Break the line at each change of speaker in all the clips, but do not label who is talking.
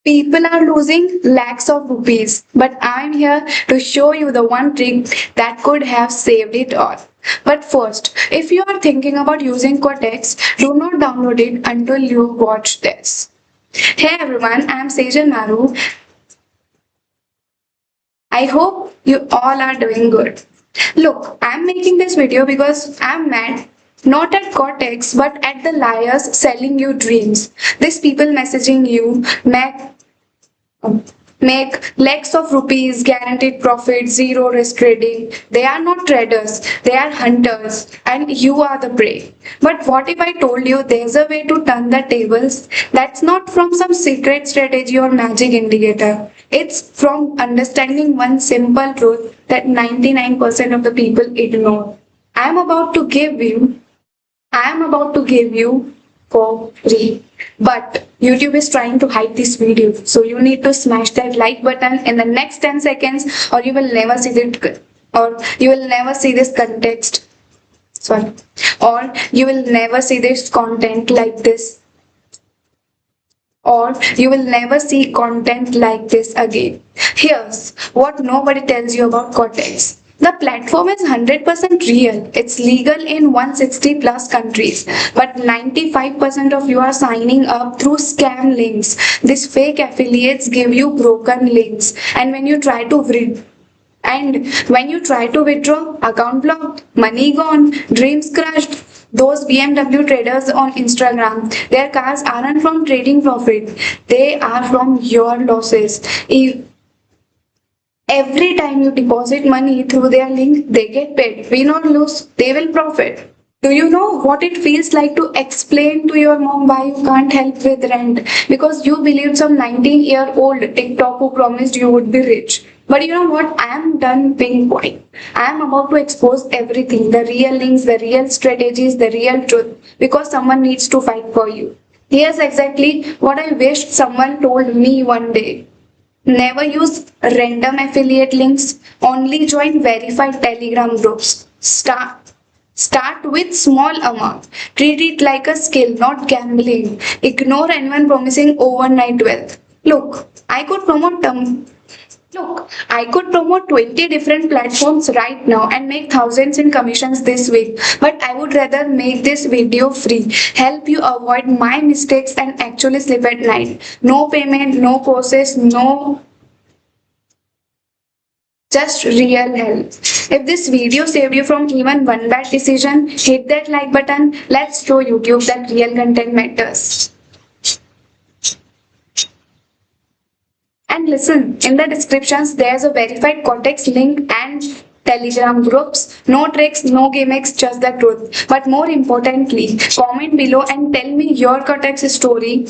People are losing lakhs of rupees, but I'm here to show you the one trick that could have saved it all. But first, if you are thinking about using Quotex, do not download it until you watch this. Hey everyone, I'm Sejal Maru. I hope you all are doing good. Look, I'm making this video because I'm mad not at Cortex but at the liars selling you dreams. These people messaging you, make lakhs of rupees, guaranteed profit, zero risk trading. They are not traders, they are hunters, and you are the prey. But what if I told you there's a way to turn the tables? That's not from some secret strategy or magic indicator. It's from understanding one simple truth that 99% of the people ignore. I'm about to give you I am about to give you for free. But YouTube is trying to hide this video. So you need to smash that like button in the next 10 seconds or you will never see it or you will never see this context. Sorry. Or you will never see this content like this. Or you will never see content like this again. Here's what nobody tells you about Cortex. The platform is 100% real. It's legal in 160 plus countries, but 95% of you are signing up through scam links. These fake affiliates give you broken links, and when you try to withdraw, account blocked, money gone, dreams crushed. Those BMW traders on Instagram, their cars aren't from trading profit, they are from your losses. Every time you deposit money through their link, they get paid. We not lose, they will profit. Do you know what it feels like to explain to your mom why you can't help with rent? Because you believed some 19-year-old TikTok who promised you would be rich. But you know what? I am done being quiet. I am about to expose everything, the real links, the real strategies, the real truth, because someone needs to fight for you. Here's exactly what I wished someone told me one day. Never use random affiliate links. Only join verified Telegram groups. Start with small amount. Treat it like a skill, not gambling. Ignore anyone promising overnight wealth. I could promote 20 different platforms right now and make thousands in commissions this week. But I would rather make this video free, help you avoid my mistakes and actually sleep at night. No payment, no process, no just real help. If this video saved you from even one bad decision, hit that like button. Let's show YouTube that real content matters. And listen, in the descriptions, there's a verified context link and Telegram groups. No tricks, no gimmicks, just the truth. But more importantly, comment below and tell me your context story.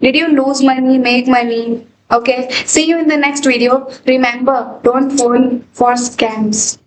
Did you lose money, make money? Okay, see you in the next video. Remember, don't fall for scams.